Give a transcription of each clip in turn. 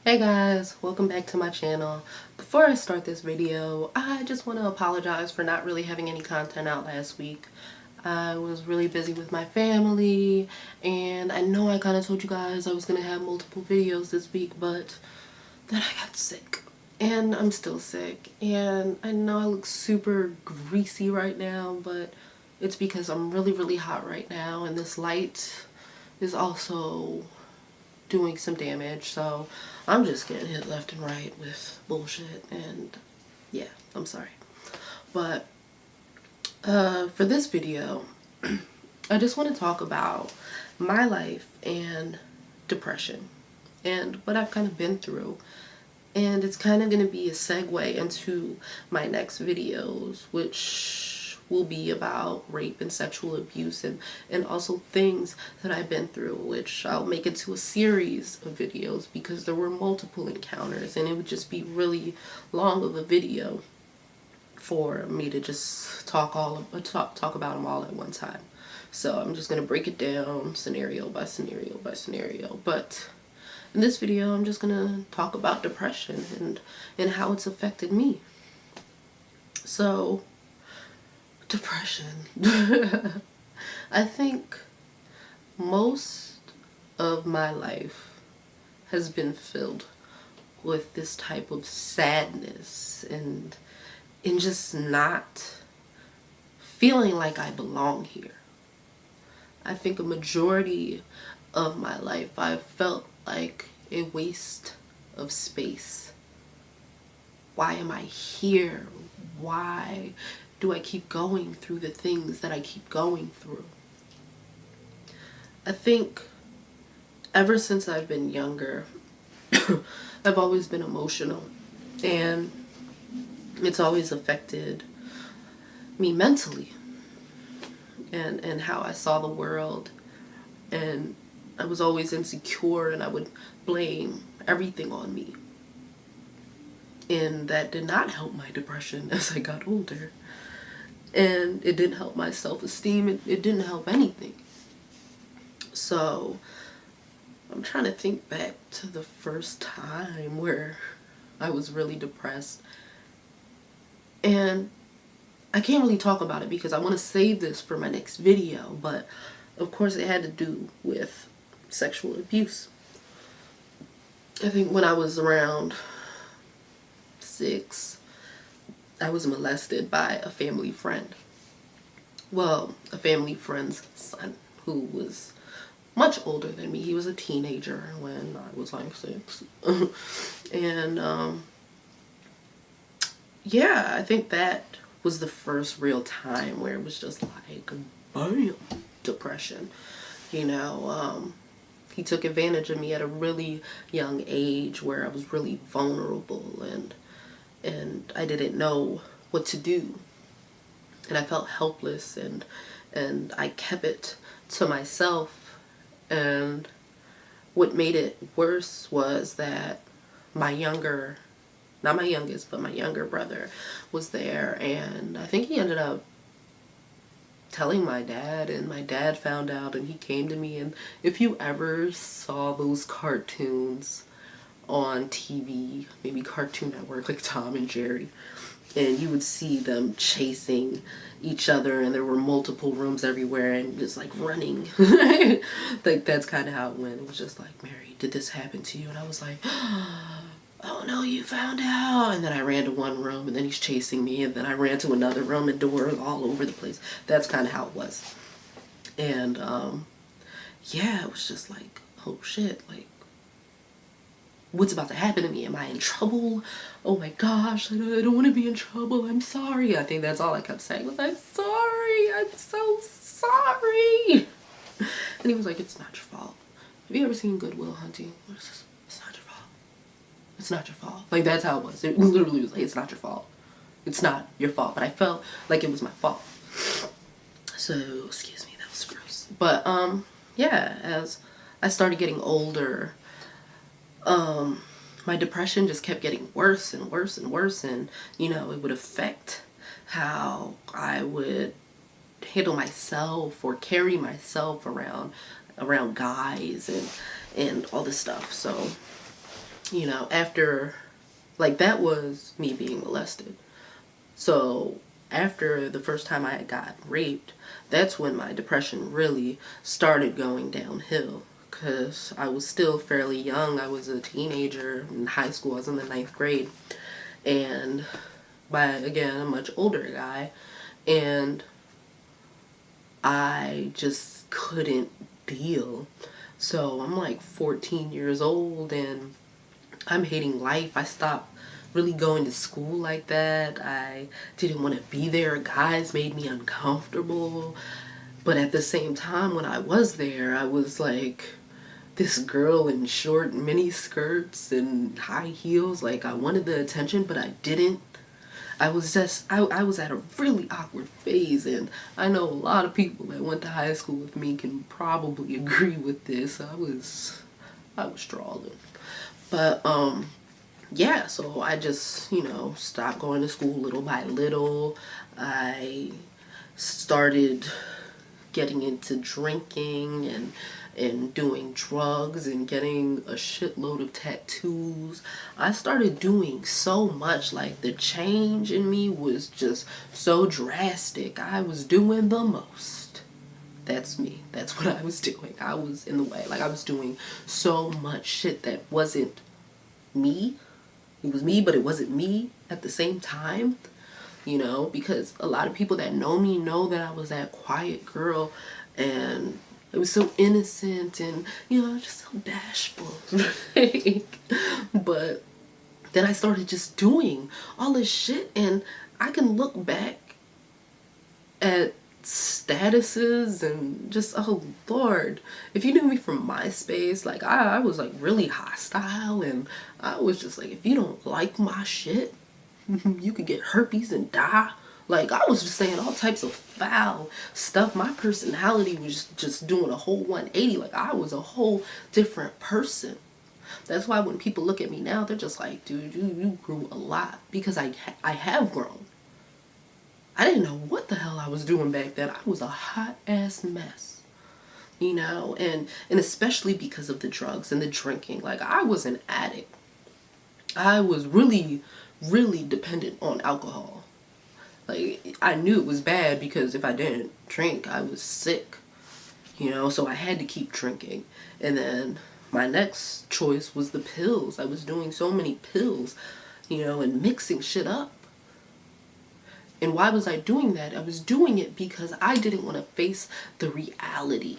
Hey guys, welcome back to my channel. Before I start this video, I just want to apologize for not really having any content out last week. I was really busy with my family, and I know I kind of told you guys I was going to have multiple videos this week, but then I got sick. And I'm still sick, and I know I look super greasy right now, but it's because I'm really hot right now, and this light is also doing some damage, so I'm just getting hit left and right with bullshit, and yeah, I'm sorry. But for this video, I just want to talk about my life and depression and what I've kind of been through, and it's kind of going to be a segue into my next videos, which will be about rape and sexual abuse, and also things that I've been through, which I'll make into a series of videos because there were multiple encounters and it would just be really long of a video for me to just talk about them all at one time. So I'm just going to break it down scenario by scenario by scenario. But in this video, I'm just going to talk about depression and how it's affected me. So, depression. I think most of my life has been filled with this type of sadness and just not feeling like I belong here. I think a majority of my life I've felt like a waste of space. Why am I here? Why do I keep going through the things that I keep going through? I think ever since I've been younger, I've always been emotional, and it's always affected me mentally and how I saw the world, and I was always insecure and I would blame everything on me. And that did not help my depression as I got older. And it didn't help my self-esteem. It didn't help anything. So I'm trying to think back to the first time where I was really depressed. And I can't really talk about it because I want to save this for my next video. But of course it had to do with sexual abuse. I think when I was around 6, I was molested by a family friend. Well, a family friend's son who was much older than me. He was a teenager when I was like 6. And yeah, I think that was the first real time where it was just like, bam, depression. You know, he took advantage of me at a really young age where I was really vulnerable, and I didn't know what to do, and I felt helpless, and I kept it to myself. And what made it worse was that my younger, not my youngest, but my younger brother was there, and I think he ended up telling my dad, and my dad found out, and he came to me. And if you ever saw those cartoons on TV, maybe Cartoon Network, like Tom and Jerry, and you would see them chasing each other, and there were multiple rooms everywhere, and just like running. Like, that's kind of how it went. It was just like, Mary, did this happen to you? And I was like, oh no, you found out. And then I ran to one room, and then he's chasing me, and then I ran to another room, and doors all over the place. That's kind of how it was. And yeah, it was just like, oh shit, like, what's about to happen to me? Am I in trouble? Oh my gosh, I don't want to be in trouble. I'm sorry. I think that's all I kept saying was, I'm sorry. I'm so sorry. And he was like, it's not your fault. Have you ever seen Good Will Hunting? What is this? It's not your fault. It's not your fault. Like, that's how it was. It literally was like, it's not your fault. It's not your fault. But I felt like it was my fault. So, excuse me, that was gross. But, yeah, as I started getting older, my depression just kept getting worse and worse and worse, and you know, it would affect how I would handle myself or carry myself around guys and all this stuff. So you know, after, like, that was me being molested. So after the first time I got raped, that's when my depression really started going downhill. Because I was still fairly young. I was a teenager in high school. I was in the 9th grade. And by, again, a much older guy. And I just couldn't deal. So I'm like 14 years old and I'm hating life. I stopped really going to school like that. I didn't want to be there. Guys made me uncomfortable. But at the same time, when I was there, I was like this girl in short mini skirts and high heels. Like, I wanted the attention, but I didn't. I was just, I was at a really awkward phase, and I know a lot of people that went to high school with me can probably agree with this. I was struggling. But, yeah, so I just, you know, stopped going to school little by little. I started getting into drinking and doing drugs and getting a shitload of tattoos. I started doing so much, like the change in me was just so drastic. I was doing the most. That's me. That's what I was doing. I was in the way. Like, I was doing so much shit that wasn't me. It was me, but it wasn't me at the same time. You know, because a lot of people that know me know that I was that quiet girl and it was so innocent and, you know, just so bashful. But then I started just doing all this shit, and I can look back at statuses and just, oh Lord, if you knew me from MySpace, like I was like really hostile, and I was just like, if you don't like my shit, you could get herpes and die. Like, I was just saying all types of foul stuff. My personality was just doing a whole 180. Like, I was a whole different person. That's why when people look at me now, they're just like, dude, you grew a lot. Because I have grown. I didn't know what the hell I was doing back then. I was a hot ass mess. You know, and especially because of the drugs and the drinking. Like, I was an addict. I was really dependent on alcohol. Like, I knew it was bad because if I didn't drink, I was sick. You know, so I had to keep drinking. And then my next choice was the pills. I was doing so many pills, you know, and mixing shit up. And why was I doing that? I was doing it because I didn't want to face the reality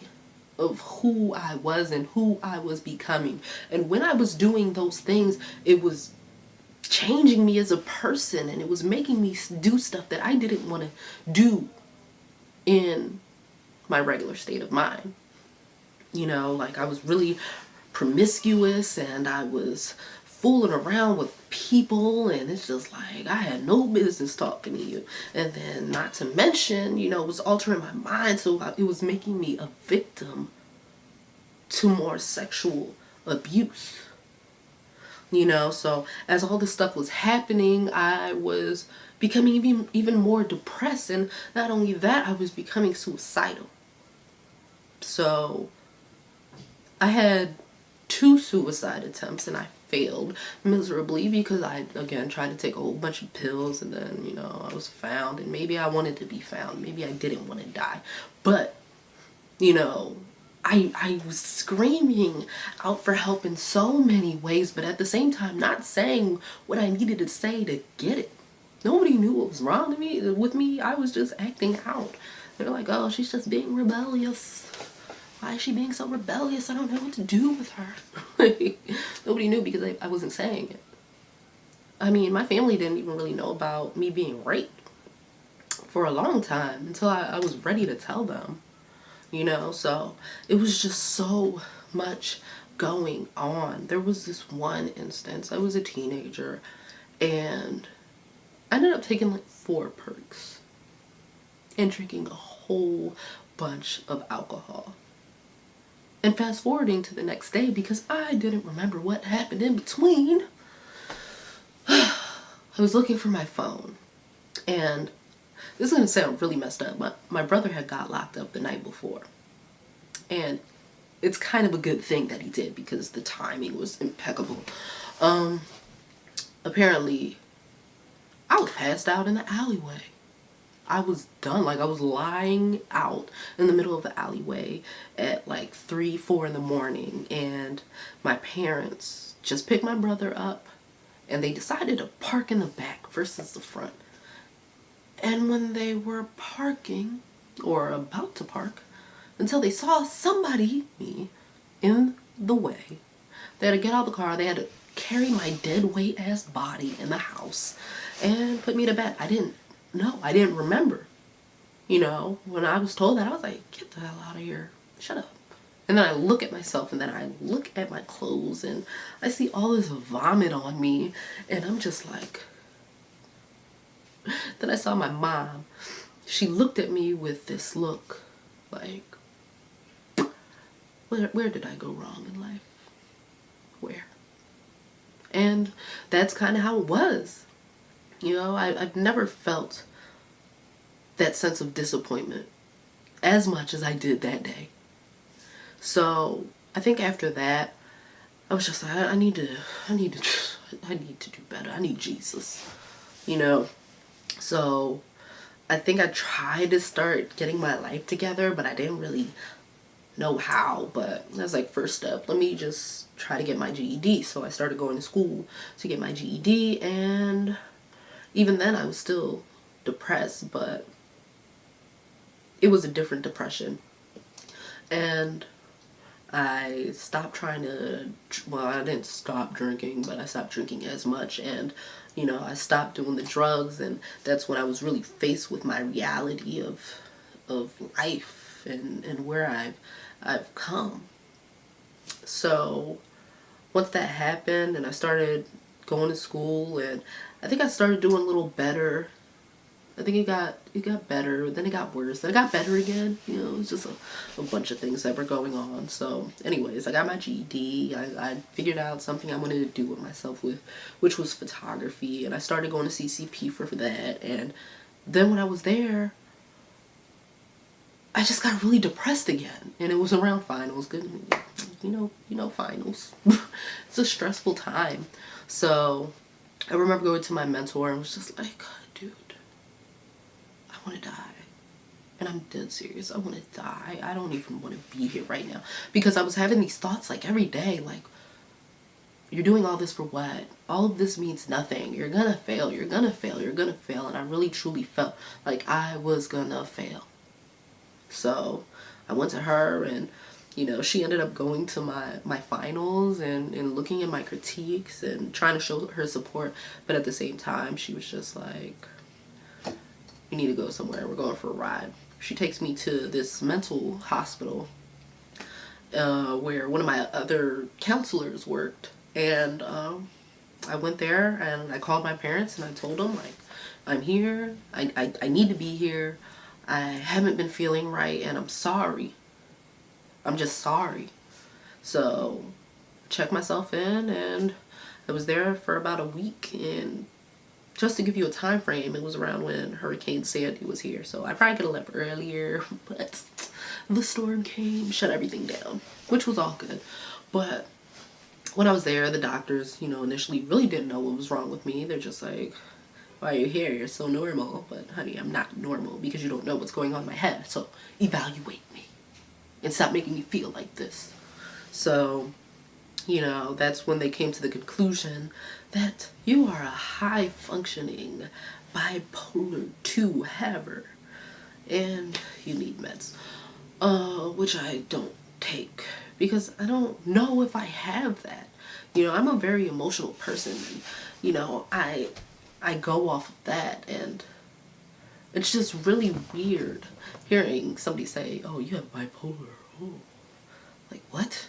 of who I was and who I was becoming. And when I was doing those things, it was changing me as a person, and it was making me do stuff that I didn't want to do in my regular state of mind. You know, like, I was really promiscuous and I was fooling around with people, and it's just like, I had no business talking to you. And then, not to mention, you know, it was altering my mind, so it was making me a victim to more sexual abuse. You know, so as all this stuff was happening, I was becoming even more depressed. And not only that, I was becoming suicidal. So I had 2 suicide attempts and I failed miserably because I, again, tried to take a whole bunch of pills, and then, you know, I was found, and maybe I wanted to be found. Maybe I didn't want to die. But, you know, I was screaming out for help in so many ways, but at the same time not saying what I needed to say to get it. Nobody knew what was wrong with me. I was just acting out. They're like, oh, she's just being rebellious. Why is she being so rebellious? I don't know what to do with her. Nobody knew because I wasn't saying it. I mean, my family didn't even really know about me being raped for a long time until I was ready to tell them. You know, so it was just so much going on. There was this one instance, I was a teenager, and I ended up taking like 4 perks and drinking a whole bunch of alcohol. And fast forwarding to the next day, because I didn't remember what happened in between, I was looking for my phone, and this is going to sound really messed up, but my brother had got locked up the night before. And it's kind of a good thing that he did because the timing was impeccable. Um, Apparently, I was passed out in the alleyway. I was done. Like, I was lying out in the middle of the alleyway at like 3, 4 in the morning, and my parents just picked my brother up, and they decided to park in the back versus the front. And when they were parking, or about to park, until they saw somebody, me, in the way, they had to get out of the car. They had to carry my dead weight ass body in the house and put me to bed. I didn't know. I didn't remember. You know, when I was told that, I was like, get the hell out of here. Shut up. And then I look at myself, and then I look at my clothes, and I see all this vomit on me, and I'm just like... Then I saw my mom. She looked at me with this look like, where did I go wrong in life? Where? And that's kind of how it was. You know, I've never felt that sense of disappointment as much as I did that day. So I think after that, I was just like, I need to do better. I need Jesus, you know. So I think I tried to start getting my life together, but I didn't really know how. But that's like first step. Let me just try to get my GED. So I started going to school to get my GED, and even then I was still depressed, but it was a different depression. And I stopped trying to, well, I didn't stop drinking, but I stopped drinking as much, and, you know, I stopped doing the drugs, and that's when I was really faced with my reality of life and where I've come. So once that happened, and I started going to school, and I think I started doing a little better. I think it got better, then it got worse, then it got better again. You know, it's just a bunch of things that were going on. So anyways, I got my GED. I figured out something I wanted to do with myself, which was photography, and I started going to CCP for that. And then when I was there, I just got really depressed again, and it was around finals. Good, you know, finals. It's a stressful time. So I remember going to my mentor and was just like, dude, I want to die. And I'm dead serious. I want to die. I don't even want to be here right now. Because I was having these thoughts like every day, like, you're doing all this for what? All of this means nothing. You're gonna fail. You're gonna fail. You're gonna fail. And I really truly felt like I was gonna fail. So I went to her, and, you know, she ended up going to my finals and looking at my critiques and trying to show her support. But at the same time, she was just like, you need to go somewhere. We're going for a ride. She takes me to this mental hospital where one of my other counselors worked. And I went there, and I called my parents, and I told them, like, I'm here. I need to be here. I haven't been feeling right, and I'm sorry. I'm just sorry. So checked myself in, and I was there for about a week. And just to give you a time frame, it was around when Hurricane Sandy was here. So I probably could have left earlier, but the storm came, shut everything down, which was all good. But when I was there, the doctors, you know, initially really didn't know what was wrong with me. They're just like, why are you here? You're so normal. But honey, I'm not normal because you don't know what's going on in my head. So evaluate me and stop making me feel like this. So, you know, that's when they came to the conclusion that you are a high-functioning bipolar 2 haver, and you need meds, which I don't take because I don't know if I have that. You know, I'm a very emotional person, and, you know, I go off of that, and it's just really weird hearing somebody say, oh, you have bipolar. Oh, like, what?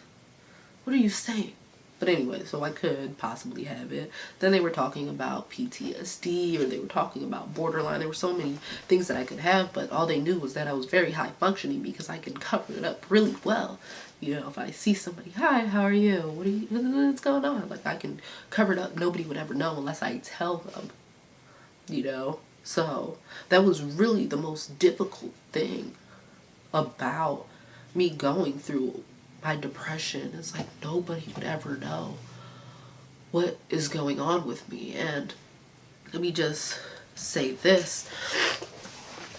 What are you saying? But anyway, so I could possibly have it. Then they were talking about PTSD, or they were talking about borderline. There were so many things that I could have, but all they knew was that I was very high functioning because I could cover it up really well. You know, if I see somebody, hi, how are you? What's going on? Like, I can cover it up. Nobody would ever know unless I tell them, you know? So that was really the most difficult thing about me going through my depression. It's like nobody would ever know. what is going on with me. And let me just say this,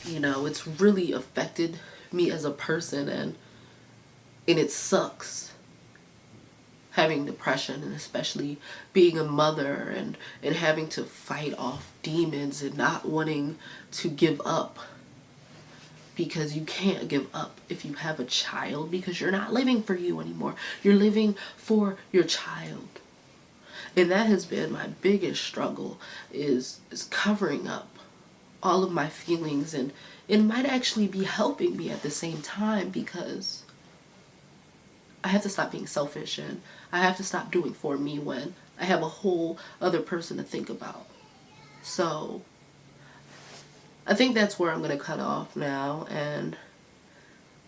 you know, it's really affected me as a person, and it sucks having depression, and especially being a mother and having to fight off demons and not wanting to give up, because you can't give up if you have a child, because you're not living for you anymore. You're living for your child. And that has been my biggest struggle, is covering up all of my feelings, and it might actually be helping me at the same time, because I have to stop being selfish, and I have to stop doing for me when I have a whole other person to think about. So I think that's where I'm going to cut off now, and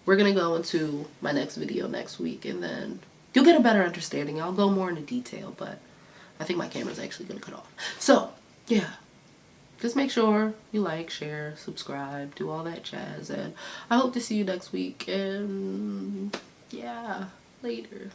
we're going to go into my next video next week, and then you'll get a better understanding. I'll go more into detail, but I think my camera's actually going to cut off. So, yeah. Just make sure you like, share, subscribe, do all that jazz, and I hope to see you next week, and yeah, later.